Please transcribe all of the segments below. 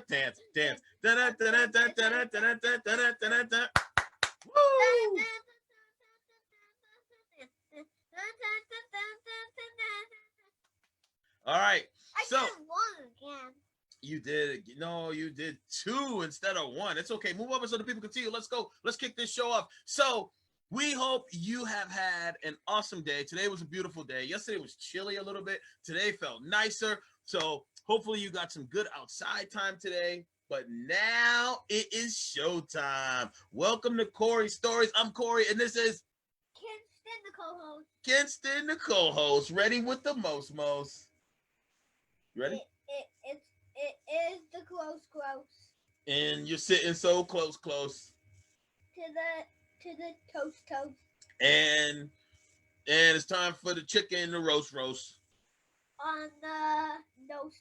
dance. Woo! All right. So I did one again. you did. No, you did two instead of one. It's okay. Move over so the people can see you. Let's go. Let's kick this show off. So we hope you have had an awesome day. Today was a beautiful day. Yesterday was chilly a little bit. Today felt nicer. So hopefully you got some good outside time today. But now it is showtime. Welcome to Corey Stories. I'm Corey, and this is Kinston, the co-host. Kinston, the co-host. Ready with the most. You ready? It is the close. And you're sitting so close. To the toast. And it's time for the chicken, the roast. On the nose.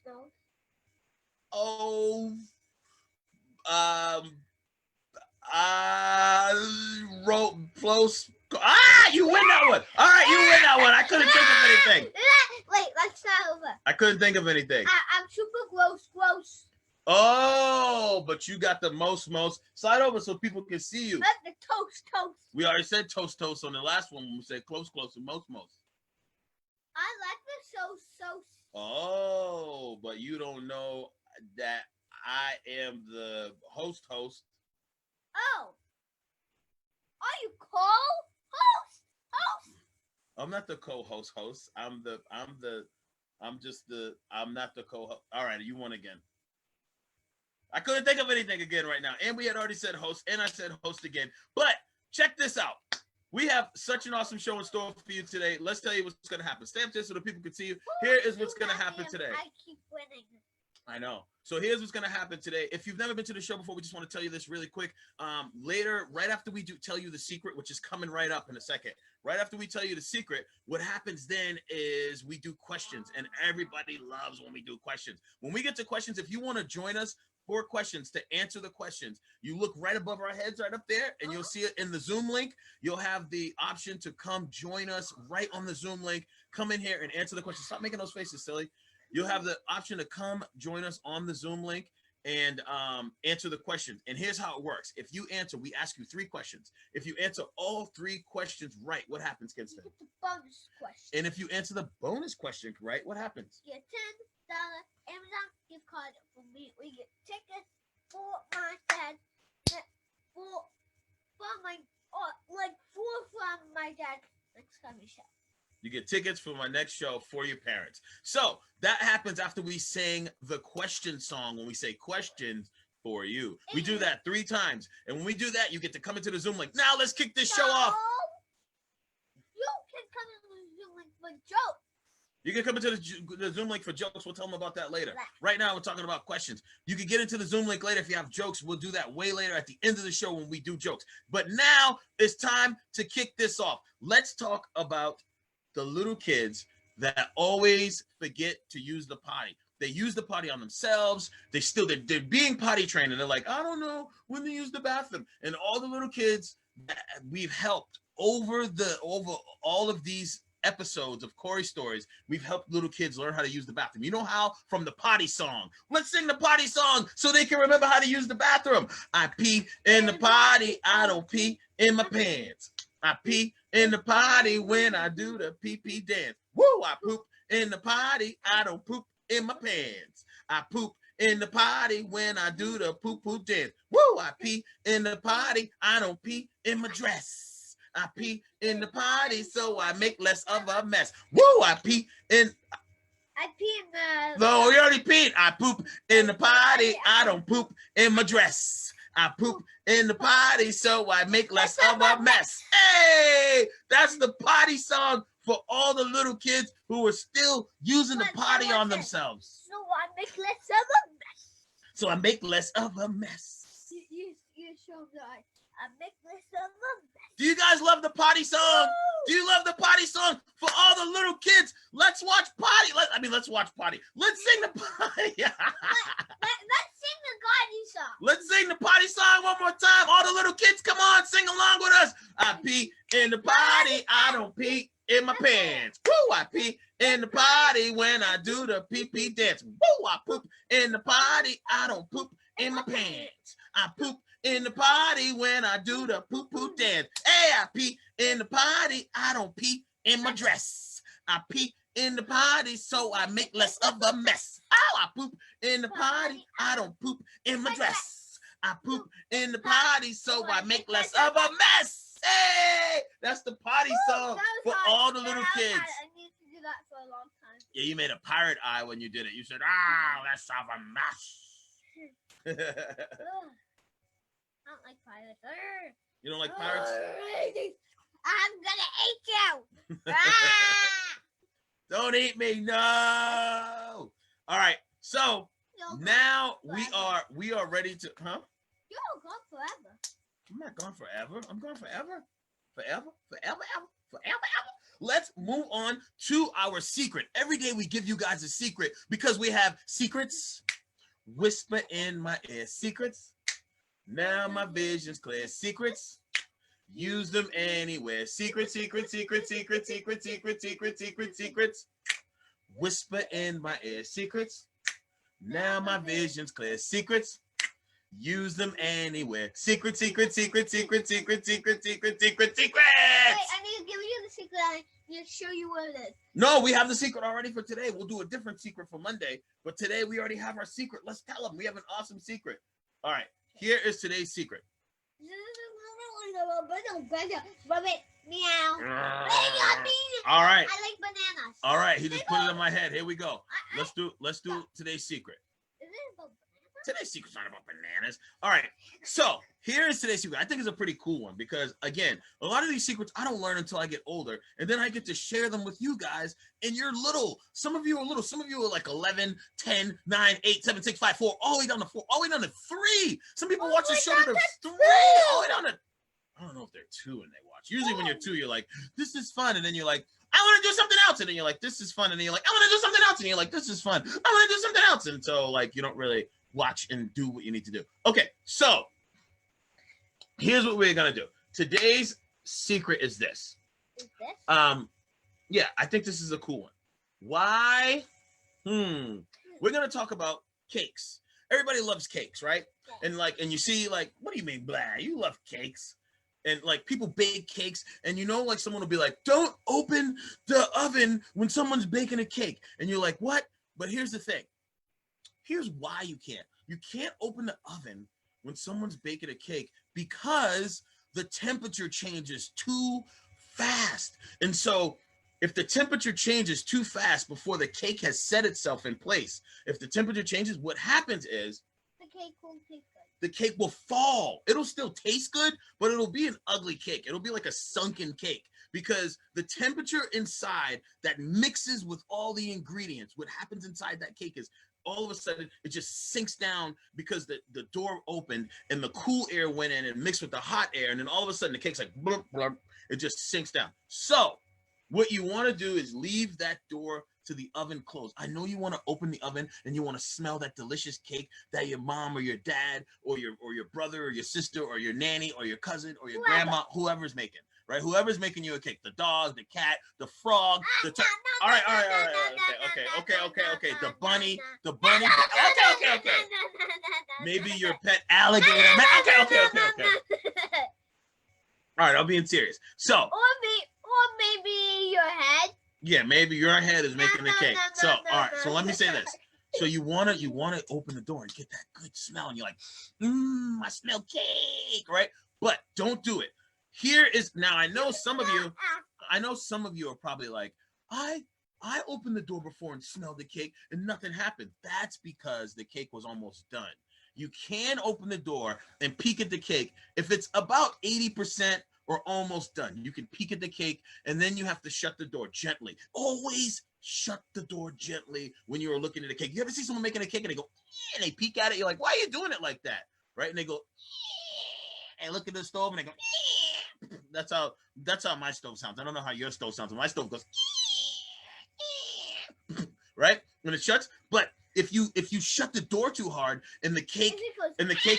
Oh, close. You win that one. All right, you win that one. I couldn't think of anything. Wait, let's start over. I couldn't think of anything. I'm super gross. Oh, but you got the most. Slide over so people can see you. Let the toast. We already said toast on the last one when we said close and most. I like the so. Oh, but you don't know that I am the host. Oh. Are you co-host? I'm not the co-host. I'm not the co-host. All right, you won again. I couldn't think of anything again right now. And we had already said host, and I said host again. But check this out. We have such an awesome show in store for you today. Let's tell you what's going to happen. Stay up there so the people can see you. Here is what's going to happen today. I keep winning. I know. So here's what's going to happen today. If you've never been to the show before, we just want to tell you this really quick. Later, right after we tell you the secret, which is coming right up in a second, right after we tell you the secret, what happens then is we do questions, and everybody loves when we do questions. When we get to questions, if you want to join us for questions to answer the questions, you look right above our heads right up there, and you'll see it in the Zoom link. You'll have the option to come join us right on the Zoom link. Come in here and answer the questions. Stop making those faces, silly. You'll have the option to come join us on the Zoom link and answer the questions. And here's how it works. If you answer, we ask you 3 questions. If you answer all 3 questions right, what happens, Kinston? You get the bonus question. And if you answer the bonus question right, what happens? You get $10 Amazon gift card for me. We get tickets for my dad. From my dad next coming show. You get tickets for my next show for your parents. So that happens after we sing the question song. When we say questions for you, we do that 3 times. And when we do that, you get to come into the Zoom link. Now let's kick this show off. You can come into the Zoom link for jokes. You can come into the Zoom link for jokes. We'll tell them about that later. Right now, we're talking about questions. You can get into the Zoom link later if you have jokes. We'll do that way later at the end of the show when we do jokes. But now it's time to kick this off. Let's talk about the little kids that always forget to use the potty. They use the potty on themselves. They're being potty trained, and they're like, I don't know when to use the bathroom. And all the little kids that we've helped over all of these episodes of Corey Stories, we've helped little kids learn how to use the bathroom. You know how? From the potty song. Let's sing the potty song so they can remember how to use the bathroom. I pee in the potty. I don't pee in my pants. I pee in the potty when I do the pee-pee dance. Woo! I poop in the potty. I don't poop in my pants. I poop in the potty when I do the poop dance. Woo! I pee in the potty. I don't pee in my dress. I pee in the potty so I make less of a mess. Woo! I pee in the... No, you already peed. I poop in the potty. I don't poop in my dress. I poop in the potty so I make less of a mess. Hey, that's the potty song for all the little kids who are still using the potty on themselves. So I make less of a mess. So I make less of a mess. You show that I make less of a mess. Do you guys love the potty song? Do you love the potty song for all the little kids? Let's watch potty. Let's watch potty. Let's sing the potty. Let's sing the potty song. Let's sing the potty song one more time. All the little kids, come on, sing along with us. I pee in the potty. I don't pee in my pants. Woo! I pee in in the party when I do the pee-pee dance. Woo! I poop in the party. I don't poop in my pants. I poop in the party when I do the poo-poo dance. Hey, I pee in the party. I don't pee in my dress. I pee in the party so I make less of a mess. Oh, I poop in the party. I don't poop in my dress. I poop in the party so I make less of a mess. Hey, that's the party song for all the little kids. I need to do that for a long time. Yeah, you made a pirate eye when you did it. You said, "Ah, let's have a mess." I don't like pirates. You don't like pirates? I'm gonna eat you. Ah! Don't eat me, no. All right, so now we are ready to, huh? You're gone forever. I'm not gone forever. I'm gone forever. Forever. Let's move on to our secret. Every day we give you guys a secret because we have secrets. Whisper in my ear, secrets. Now my vision's clear, secrets. Use them anywhere. Secrets. Whisper in my ear, secrets. Now my vision's clear, secrets. Use them anywhere. Secret. Wait, I need to give you the secret. I need to show you what it is. No, we have the secret already for today. We'll do a different secret for Monday, but today we already have our secret. Let's tell them we have an awesome secret. All right, here is today's secret. Meow. All right. I like bananas. All right, he just put it in my head. Here we go. Let's do today's secret. Is it about bananas? Today's secret's not about bananas. All right, so here is today's secret. I think it's a pretty cool one because, again, a lot of these secrets I don't learn until I get older, and then I get to share them with you guys, and you're little. Some of you are little. Some of you are like 11, 10, 9, 8, 7, 6, 5, 4, all the way down to 4, all the way down to 3. Some people watch the show to 3, all the way down to, I don't know if they're 2 and they watch. Usually when you're 2, you're like, this is fun, and then you're like, I want to do something else, and then you're like, this is fun, and then you're like, I want to do something else, and you're like, this is fun. I want to do something else, and so like you don't really watch and do what you need to do. Okay, so here's what we're gonna do. Today's secret is this. Is this? Yeah, I think this is a cool one. Why? We're gonna talk about cakes. Everybody loves cakes, right? Yeah. And you see, like, what do you mean, blah? You love cakes. And like people bake cakes, and like someone will be like, don't open the oven when someone's baking a cake. And you're like, what? But here's the thing. Here's why you can't. You can't open the oven when someone's baking a cake because the temperature changes too fast. And so if the temperature changes too fast before the cake has set itself in place, if the temperature changes, what happens is The cake won't taste good. the cake will fall. It'll still taste good, but it'll be an ugly cake. It'll be like a sunken cake because the temperature inside that mixes with all the ingredients, what happens inside that cake is all of a sudden it just sinks down because the door opened and the cool air went in and mixed with the hot air, and then all of a sudden the cake's like blurp, blurp, it just sinks down. So what you want to do is leave that door to the oven closed. I know you want to open the oven and you want to smell that delicious cake that your mom or your dad or your brother or your sister or your nanny or your cousin or your grandma, whoever's making, right? Whoever's making you a cake, the dog, the cat, the frog, the all right. Okay. The bunny. Okay. Maybe your pet alligator. Okay. All right, I'm being serious. So, Or maybe your head. yeah, maybe your head is making the cake. So, all right. So let me say this. So you wanna open the door and get that good smell, and you're like, I smell cake, right? But don't do it. Here is now. I know some of you are probably like, I opened the door before and smelled the cake and nothing happened. That's because the cake was almost done. You can open the door and peek at the cake if it's about 80% or almost done. You can peek at the cake, and then you have to shut the door gently. Always shut the door gently when you are looking at a cake. You ever see someone making a cake and they go, and they peek at it? You're like, why are you doing it like that? Right? And they go, and look at the stove and they go, that's how my stove sounds. I don't know how your stove sounds. My stove goes, right? When it shuts. But if you shut the door too hard and the cake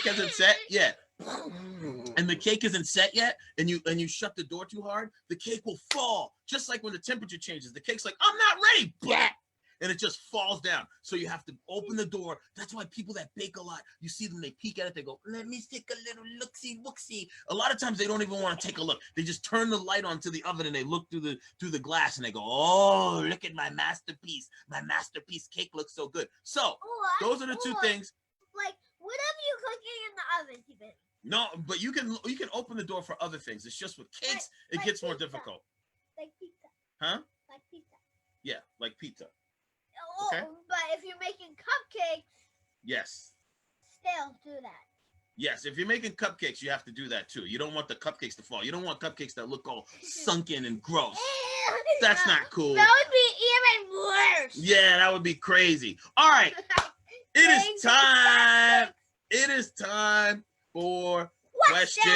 hasn't set, yeah, and the cake isn't set yet, and you shut the door too hard, the cake will fall. Just like when the temperature changes, the cake's like, I'm not ready, blah, and it just falls down. So you have to open the door. That's why people that bake a lot, you see them, they peek at it, they go, let me take a little look-see-wooksy. A lot of times they don't even want to take a look. They just turn the light on to the oven and they look through the glass and they go, oh, look at my masterpiece. My masterpiece cake looks so good. So those are the two things. Like whatever you're cooking in the oven, keep it. No, but you can open the door for other things. It's just with cakes, it gets more difficult. Like pizza. Huh? Like pizza. Yeah, like pizza. Oh, Okay. but if you're making cupcakes, Yes. still do that. Yes, if you're making cupcakes, you have to do that too. You don't want the cupcakes to fall. You don't want cupcakes that look all sunken and gross. That's not cool. That would be even worse. Yeah, that would be crazy. All right. It is time. It is time for questions.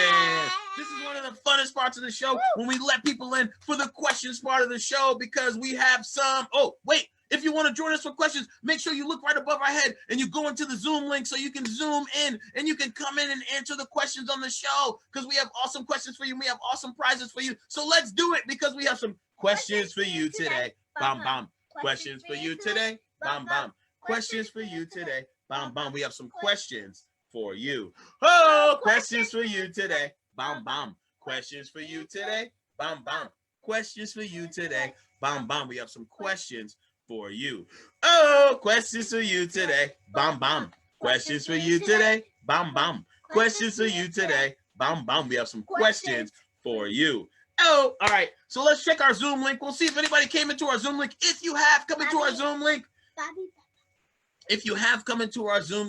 This is one of the funnest parts of the show when we let people in for the questions part of the show because we have some. Oh, wait. If you want to join us for questions, make sure you look right above our head and you go into the Zoom link so you can zoom in and you can come in and answer the questions on the show because we have awesome questions for you. We have awesome prizes for you. So let's do it because we have some questions for you today. Bam, bam. Questions for you today. Bam, bam. Questions for you today. Bam, bam. We have some questions for you. Oh, questions for you today. Bam, bam. Questions for you today. Bam, bam. Questions for you today. Bam, bam. We have some questions for you. Oh, questions for you today. Bam, bam. Questions for you today. Bam, bam. Questions for you today. Bam, bam. We have some questions for you. Oh, all right. So let's check our Zoom link. We'll see if anybody came into our Zoom link. If you have come into our Zoom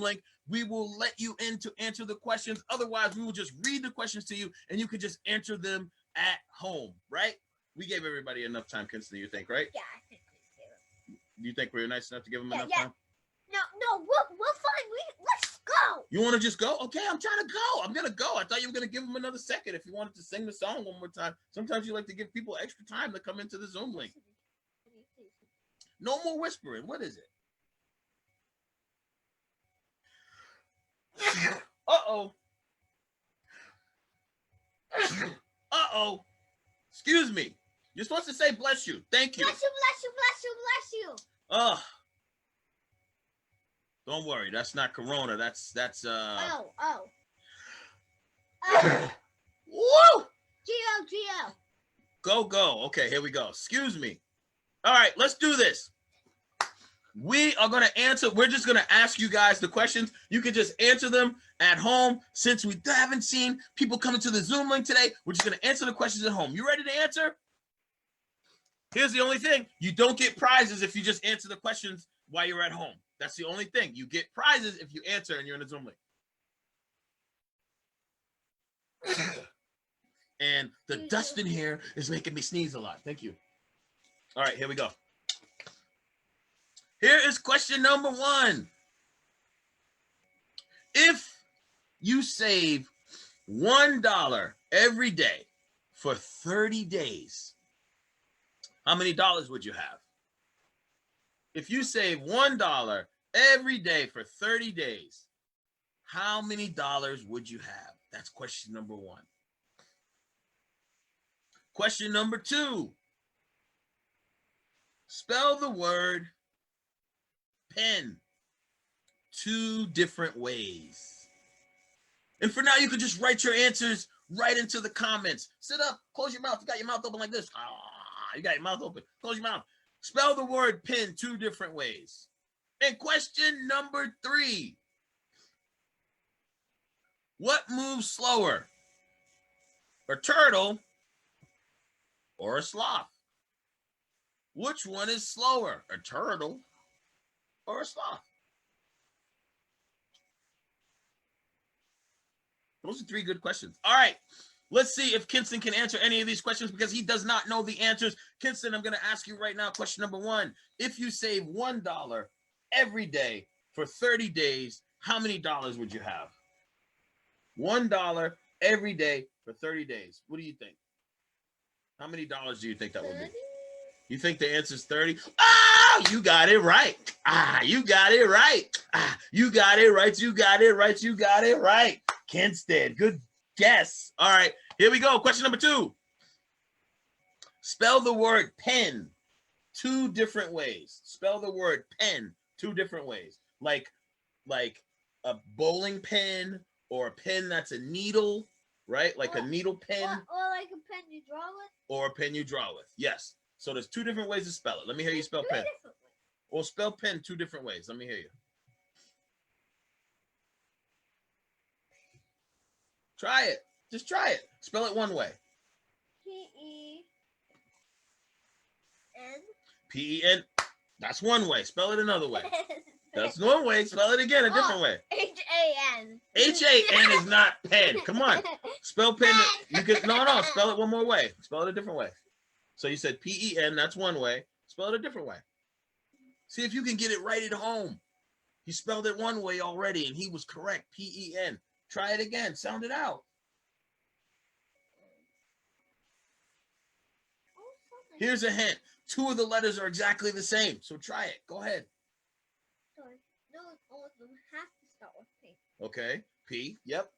link, we will let you in to answer the questions. Otherwise, we will just read the questions to you and you can just answer them at home, right? We gave everybody enough time, Kinston, you think, right? Yeah, I think we do. You think we were nice enough to give them enough time? No, we're fine. Let's go. You want to just go? Okay, I'm trying to go. I'm going to go. I thought you were going to give them another second if you wanted to sing the song one more time. Sometimes you like to give people extra time to come into the Zoom link. No more whispering. What is it? Uh-oh. Uh-oh. Excuse me. You're supposed to say bless you. Thank you. Bless you, bless you, bless you, bless you. Ugh. Don't worry. That's not Corona. That's Oh. Woo! Geo. Go. Okay, here we go. Excuse me. All right, let's do this. We are going to answer. We're just going to ask you guys the questions. You can just answer them at home. Since we haven't seen people coming to the Zoom link today, we're just going to answer the questions at home. You ready to answer? Here's the only thing. You don't get prizes if you just answer the questions while you're at home. That's the only thing. You get prizes if you answer and you're in a Zoom link. And the dust in here is making me sneeze a lot. Thank you. All right, here we go. Here is question number 1. If you save $1 every day for 30 days, how many dollars would you have? If you save $1 every day for 30 days, how many dollars would you have? That's question number 1. Question number 2. Spell the word pen 2 different ways. And for now, you could just write your answers right into the comments. Sit up, close your mouth. You got your mouth open like this. You got your mouth open. Close your mouth. Spell the word pen 2 different ways. And question number 3. What moves slower? A turtle or a sloth? Which one is slower? A turtle or a sloth? Those are 3 good questions. All right. Let's see if Kinston can answer any of these questions because he does not know the answers. Kinston, I'm going to ask you right now, question number 1. If you save $1 every day for 30 days, how many dollars would you have? $1 every day for 30 days. What do you think? How many dollars do you think that would be? You think the answer is 30? Oh, you got it right. You got it right. You got it right. You got it right. You got it right. Kinston. Good guess. All right, here we go. Question number 2. Spell the word pen 2 different ways. Spell the word pen 2 different ways. Like a bowling pin or a pen that's a needle, right? Like a needle pen. Or like a pen you draw with. Or a pen you draw with. Yes. So there's 2 different ways to spell it. Let me hear you spell pen. Or spell pen 2 different ways. Let me hear you. Try it. Just try it. Spell it one way. P-E-N. P-E-N. That's one way. Spell it another way. That's one way. Spell it again a different way. H-A-N. H-A-N is not pen. Come on. Spell pen. You can no. Spell it one more way. Spell it a different way. So you said P-E-N. That's one way. Spell it a different way. See if you can get it right at home. He spelled it one way already, and he was correct. P-E-N. Try it again. Sound it out. Here's a hint. 2 of the letters are exactly the same. So try it. Go ahead. No, all of them have to start with P. Okay. P. Yep.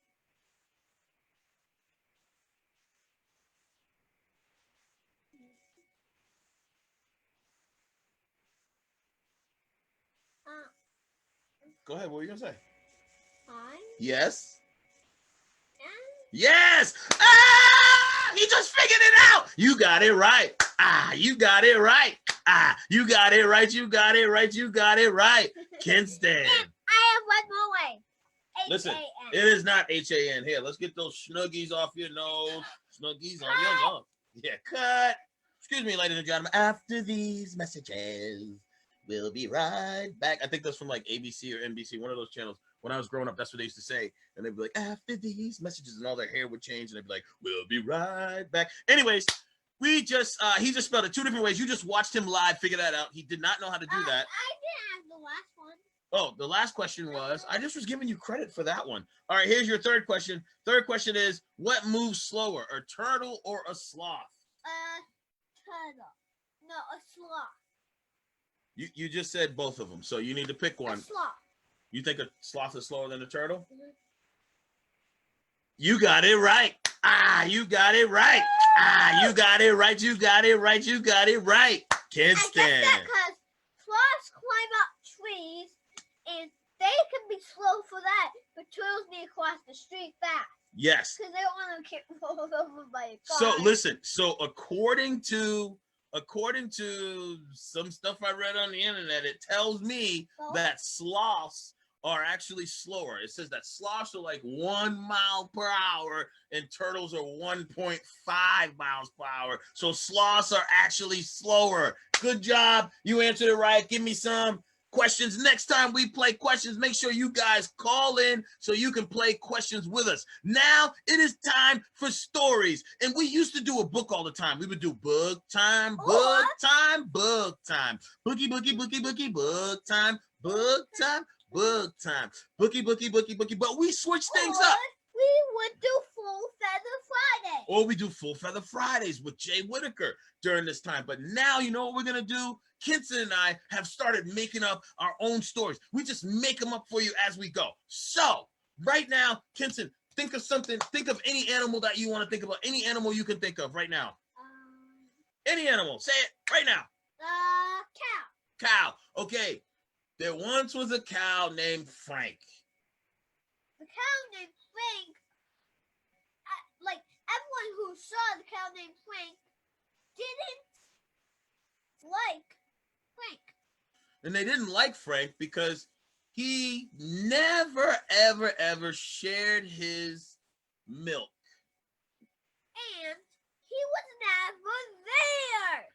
Go ahead. What were you going to say? I. Yes. And. Yes. Ah! He just figured it out. You got it right. You got it right. You got it right. You got it right. You got it right. Kinston. And I have one more way. H-A-N. Listen, it is not H-A-N. Here, let's get those snuggies off your nose. Snuggies on your nose. Yeah, cut. Excuse me, ladies and gentlemen. After these messages, we'll be right back. I think that's from like ABC or NBC, one of those channels. When I was growing up, that's what they used to say. And they'd be like, after these messages, and all their hair would change. And they'd be like, we'll be right back. Anyways, he just spelled it 2 different ways. You just watched him live figure that out. He did not know how to do that. I didn't have the last one. Oh, the last question was, I just was giving you credit for that one. All right, here's your third question. Third question is, what moves slower, a turtle or a sloth? Turtle. No, a sloth. You just said both of them, so you need to pick one. A sloth. You think a sloth is slower than a turtle? Mm-hmm. You got it right. You got it right. You got it right. You got it right. You got it right. Kinston. I guess that because sloths climb up trees, and they can be slow for that, but turtles need to cross the street fast. Yes. Because they don't want to get rolled over by a car. So listen. So according to some stuff I read on the internet, it tells me that sloths are actually slower. It says that sloths are like 1 mile per hour and turtles are 1.5 miles per hour. So sloths are actually slower. Good job. You answered it right. Give me some questions. Next time we play questions, make sure you guys call in so you can play questions with us. Now it is time for stories. And we used to do a book all the time. We would do book time, book time, book time. Bookie, bookie, bookie, bookie, book time, book time. Book time. Bookie, bookie, bookie, bookie. But we switch things up. We would do Full Feather Friday. Or we do Full Feather Fridays with Jay Whitaker during this time. But now you know what we're going to do? Kinston and I have started making up our own stories. We just make them up for you as we go. So right now, Kinston, think of something. Think of any animal that you want to think about. Any animal you can think of right now. Any animal. Say it right now. Cow. Cow. Okay. There once was a cow named Frank. The cow named Frank, like everyone who saw the cow named Frank didn't like Frank. And they didn't like Frank because he never, ever, ever shared his milk. And he was never there.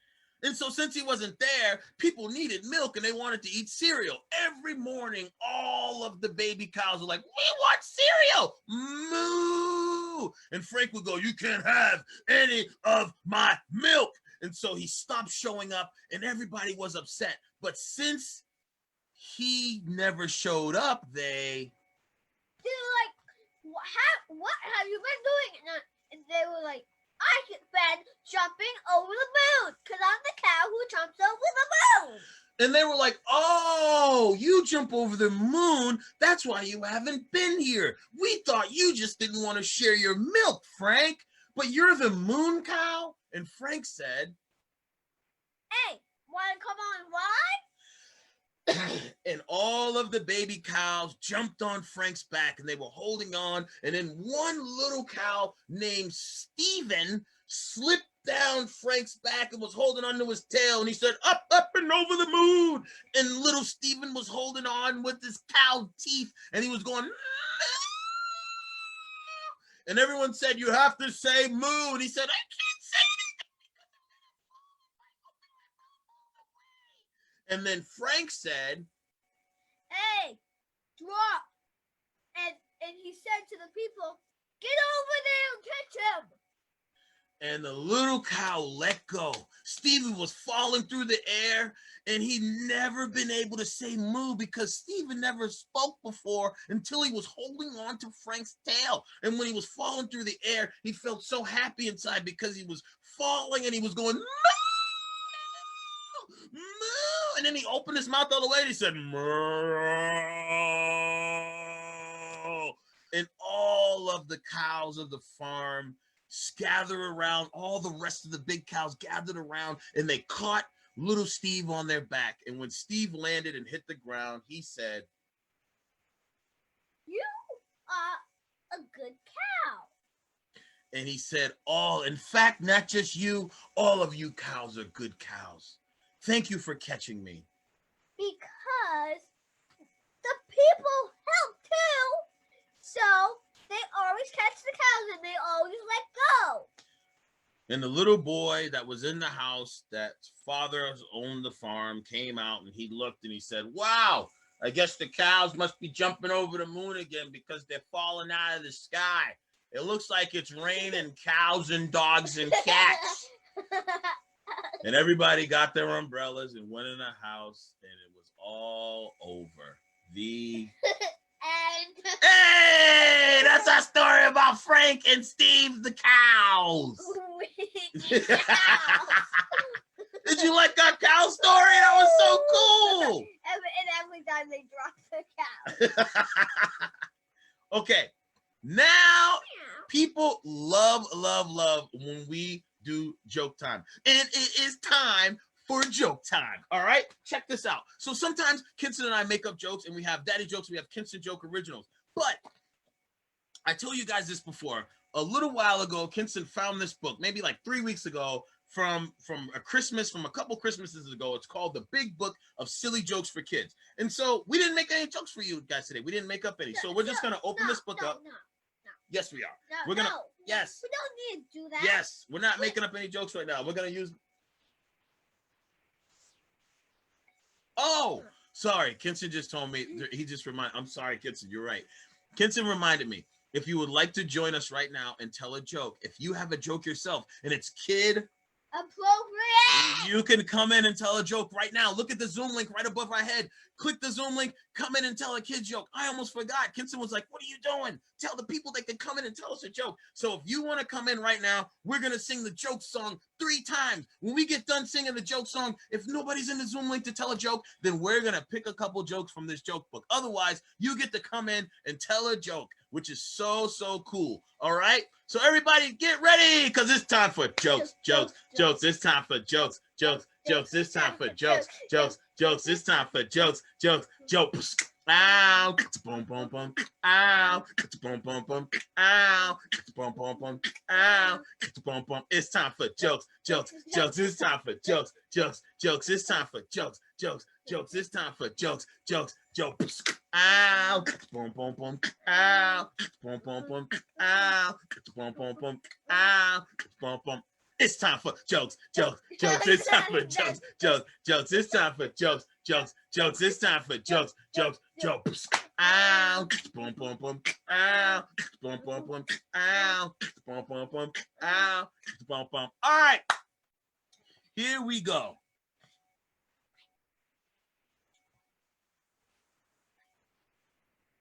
And so since he wasn't there, people needed milk and they wanted to eat cereal. Every morning, all of the baby cows were like, we want cereal, moo. And Frank would go, you can't have any of my milk. And so he stopped showing up and everybody was upset. But since he never showed up, they were like, what have you been doing? And they were like, I've been jumping over the moon because I'm the cow who jumps over the moon. And they were like, oh, you jump over the moon. That's why you haven't been here. We thought you just didn't want to share your milk, Frank. But you're the moon cow? And Frank said, hey, want to come on ride? and all of the baby cows jumped on Frank's back and they were holding on. And then one little cow named Steven slipped down Frank's back and was holding onto his tail. And he said, up, up and over the moon. And little Steven was holding on with his cow teeth and he was going, moo. And everyone said, you have to say moo. And he said, I can't say it. And then Frank said, hey, drop. And he said to the people, get over there and catch him. And the little cow let go. Steven was falling through the air and he'd never been able to say moo because Steven never spoke before until he was holding on to Frank's tail. And when he was falling through the air, he felt so happy inside because he was falling and he was going, moo, moo. And then he opened his mouth all the way and he said, moo. And all of the cows of the farm gather around, all the rest of the big cows gathered around and they caught little Steve on their back. And when Steve landed and hit the ground, he said, you are a good cow. and he said, in fact, not just you, all of you cows are good cows. Thank you for catching me. Because the people help too. So they always catch the cows and they always let go. And the little boy that was in the house that father owned the farm came out and he looked and he said, wow, I guess the cows must be jumping over the moon again because they're falling out of the sky. It looks like it's raining cows and dogs and cats. And everybody got their umbrellas and went in the house and it was all over. Hey, that's our story about Frank and Steve the cows. Did you like our cow story? That was so cool. And every time they drop the cow. Okay, now people love when we do joke time. And it is time for joke time. All right, check this out. So sometimes Kinson and I make up jokes and we have daddy jokes, we have Kinson joke originals. But I told you guys this before. A little while ago, Kinson found this book, maybe like 3 weeks ago, from a couple Christmases ago. It's called The Big Book of Silly Jokes for Kids. And so we didn't make any jokes for you guys today. We didn't make up any. So we're just gonna open this book up. No. Yes, we are. We don't need to do that. Yes, we're not making up any jokes right now. We're gonna use. Oh, sorry. Kinson just told me. I'm sorry, Kinson. You're right. Kinson reminded me. If you would like to join us right now and tell a joke, if you have a joke yourself and it's kid appropriate, you can come in and tell a joke right now. Look at the Zoom link right above our head. Click the Zoom link, come in and tell a kid joke. I almost forgot. Kinson was like, what are you doing? Tell the people they can come in and tell us a joke. So if you want to come in right now, we're going to sing the joke song 3 times. When we get done singing the joke song, if nobody's in the Zoom link to tell a joke, then we're going to pick a couple jokes from this joke book. Otherwise, you get to come in and tell a joke, which is so cool. All right? So everybody get ready because it's time for jokes. It's time for jokes. It's time for jokes. It's time for jokes. Ow, boom, boom, boom. Ow, boom, boom, boom. Ow, boom, boom, boom. Ow, boom, boom. It's time for jokes. It's time for jokes. It's time for jokes. It's time for jokes. Ow, boom, boom, boom. Ow, boom, boom, boom. Ow, boom, boom, boom. Ow, boom, boom. It's time for jokes. It's time for jokes. It's time for jokes. It's time for jokes. Ow, boom, boom, boom. Ow, boom, boom, boom. Ow, boom, boom, boom. Ow, boom, boom. All right, here we go.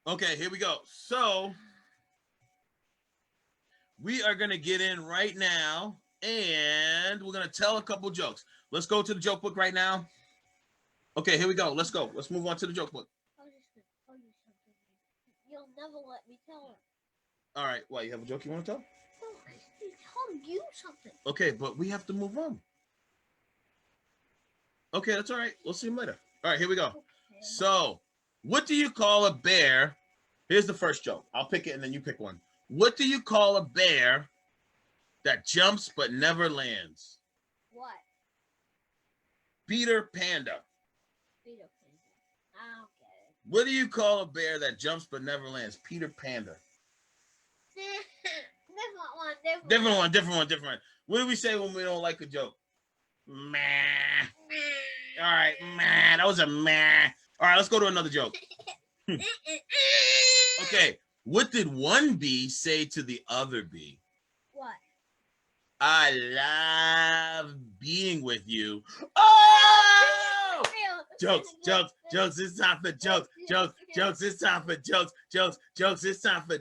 Okay, here we go. So we are gonna get in right now. And we're going to tell a couple jokes. Let's go to the joke book right now. Okay, here we go. Let's go. Let's move on to the joke book. I was just gonna tell you something. You'll never let me tell it. All right. What, you have a joke you want to tell? No, he's telling you something. Okay, but we have to move on. Okay, that's all right. We'll see him later. All right, here we go. Okay. So, what do you call a bear? Here's the first joke. I'll pick it and then you pick one. What do you call a bear that jumps but never lands? What? Peter Panda. Peter Pan. I don't get it. What do you call a bear that jumps but never lands? Peter Panda. Different one. What do we say when we don't like a joke? Meh. All right, meh. That was a meh. All right, let's go to another joke. Okay, what did one bee say to the other bee? What? I love being with you. Oh! Jokes. It's time for jokes. It's time for jokes. It's time for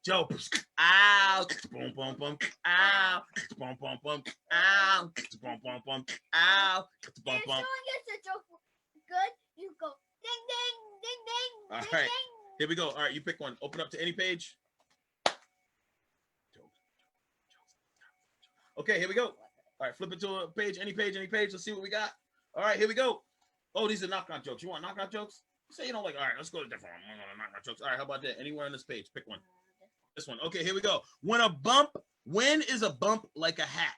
jokes. Ow. Boom, boom, boom. Ow. Boom, boom, boom. Ow. Boom, boom, boom. Ow. Boom, If boom. someone gets a joke good, you go ding, ding, ding, ding. All ding, right. ding. Here we go. All right, you pick one. Open up to any page. Okay, here we go. All right, flip it to a page, any page. Let's see what we got. All right, here we go. Oh, these are knock-out jokes. You want knock-out jokes? Say you don't like. All right, let's go to a different one. Knock-out jokes. All right, how about that? Anywhere on this page, pick one. This one. Okay, here we go. When is a bump like a hat?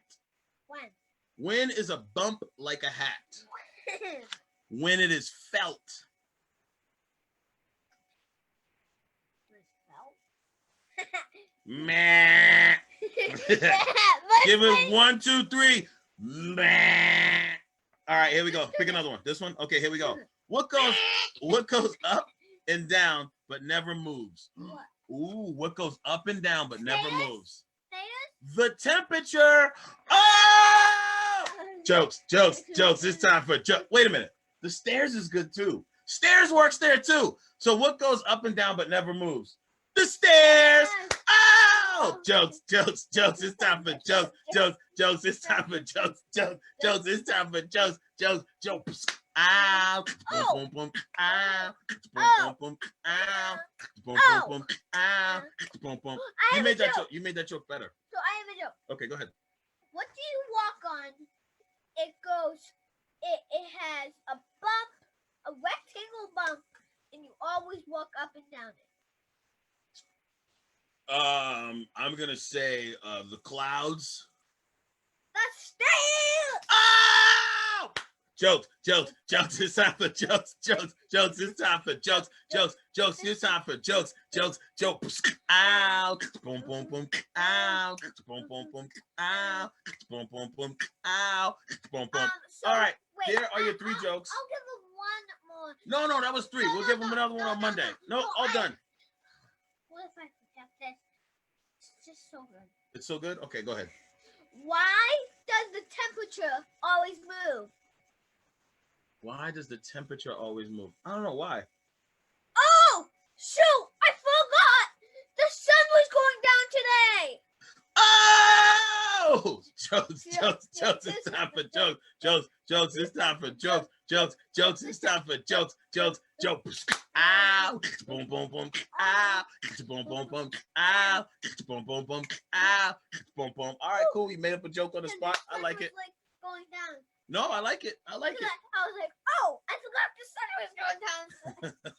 When is a bump like a hat? When it is felt. Meh. Give it 1, 2, 3. Meh. All right, here we go. Pick another one. This one. Okay, here we go. What goes up and down but never moves? What? Ooh, what goes up and down but never moves? Stairs? The temperature. Oh! Jokes. It's time for joke. Wait a minute. The stairs is good too. Stairs works there too. So what goes up and down but never moves? The stairs. Oh! Jokes. It's time for jokes. It's time for jokes. It's time for jokes. Ow. Boom, boom, boom. Ow. Boom, boom, boom. Ow. Boom, boom, boom. Ow. Boom, boom. You made that joke better. So I have a joke. Okay, go ahead. What do you walk on? It has a bump, a rectangle bump, and you always walk up and down it. I'm gonna say the clouds. That's stairs. Oh! Jokes. It's time for jokes. It's time for jokes. It's time for jokes. Ow. Boom, boom, boom. Ow. Boom, boom, boom. Ow. Boom, boom, boom. Ow. Boom, boom. All right. Wait, There are your 3 jokes. I'll give him one more. No, that was 3. We'll give him another one on Monday. No, all done. What if I forget this? It's just so good. It's so good? Okay, go ahead. Why does the temperature always move? Why does the temperature always move? I don't know why. Oh, shoot! I forgot! The sun was going down today! Oh! Jokes. It's time for jokes. It's time for jokes. It's time for jokes. Ow. Boom, boom, boom. Ow. Boom, boom, boom. Ow. Boom, boom, boom. Ow. Boom, boom. All right, cool. You made up a joke on the spot. I like it. Like going down. No, I like it. I was like, oh, I forgot the sun was going down.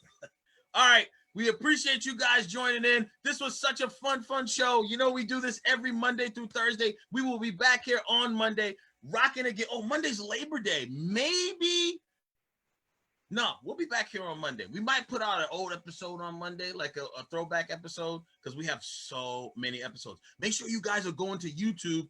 All right. We appreciate you guys joining in. This was such a fun show. You know, we do this every Monday through Thursday. We will be back here on Monday, rocking again. Oh, Monday's Labor Day. Maybe. No, we'll be back here on Monday. We might put out an old episode on Monday, like a throwback episode, because we have so many episodes. Make sure you guys are going to YouTube.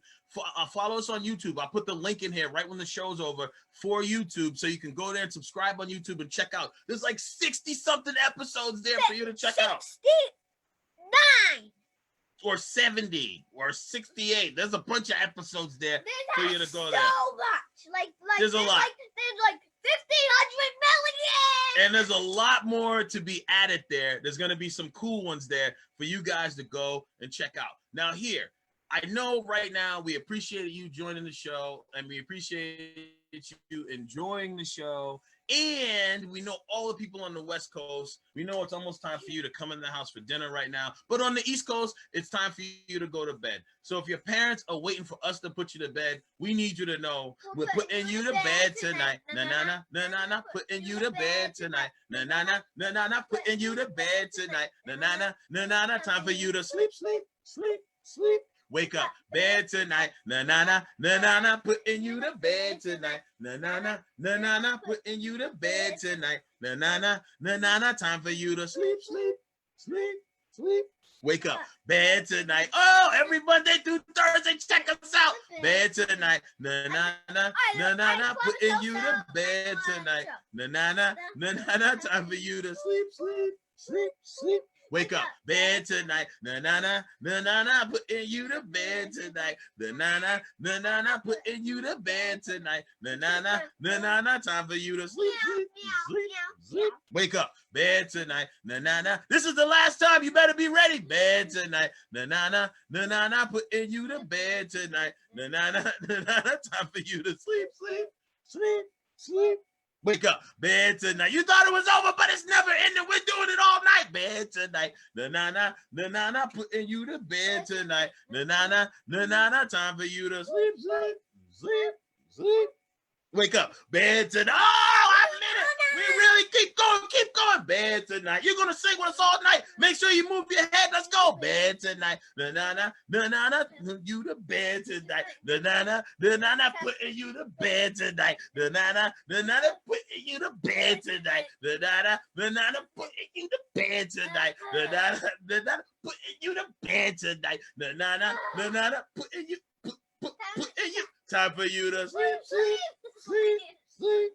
Follow us on YouTube. I'll put the link in here right when the show's over for YouTube, so you can go there and subscribe on YouTube and check out. There's like 60-something episodes there for you to check out. 69! Or 70 or 68. There's a bunch of episodes there for you to go there. So much. There's a lot. There's like 1,500 million! And there's a lot more to be added there. There's going to be some cool ones there for you guys to go and check out. Now here, I know right now we appreciate you joining the show, and we appreciate you enjoying the show And we know all the people on the West Coast, we know it's almost time for you to come in the house for dinner right now. But on the East Coast, it's time for you to go to bed. So if your parents are waiting for us to put you to bed, we need you to know we're putting you to bed tonight. Na na na na na na, putting you to bed tonight. Na na na na na na, putting you to bed tonight. Na na na na na na, time for you to sleep, sleep, sleep, sleep. Wake up, bed tonight. Na na na na na na, putting you to bed tonight. Na na na na na na, putting you to bed tonight. Na na na na na na, time for you to sleep, sleep, sleep, sleep. Wake up, bed tonight. Oh, every Monday through Thursday, check us out. Bed tonight. Na na na na na na, putting you to bed tonight. Na na na na na na, time for you to sleep, sleep, sleep, sleep. Wake up, bed tonight. Na na na na na na, putting you to bed tonight. Na na na na na na, putting you to bed tonight. Na na na na na na, time for you to sleep, sleep, sleep, sleep. Wake up, bed tonight. Na na na. This is the last time. You better be ready. Bed tonight. Na na na na na na, putting you to bed tonight. Na na na na na na, time for you to sleep, sleep, sleep, sleep. Wake up, bed tonight. You thought it was over, but it's never ending. We're doing it all night. Bed tonight. Na na na na na na, putting you to bed tonight. Na na na na na na, time for you to sleep, sleep, sleep, sleep. Wake up, bed tonight. Oh, I meant it. We really keep going, bed tonight. You're gonna sing with us all night. Make sure you move your head. Let's go, bed tonight. Na na na na na na, you to bed tonight. Na na na na na na, putting you to bed tonight. Na na na na na na, putting you to bed tonight. Na na na na na na, putting you to bed tonight. Na na na na na, putting you to bed tonight. Na na na na na na, putting you. Time for you to sleep, sleep, sleep, sleep.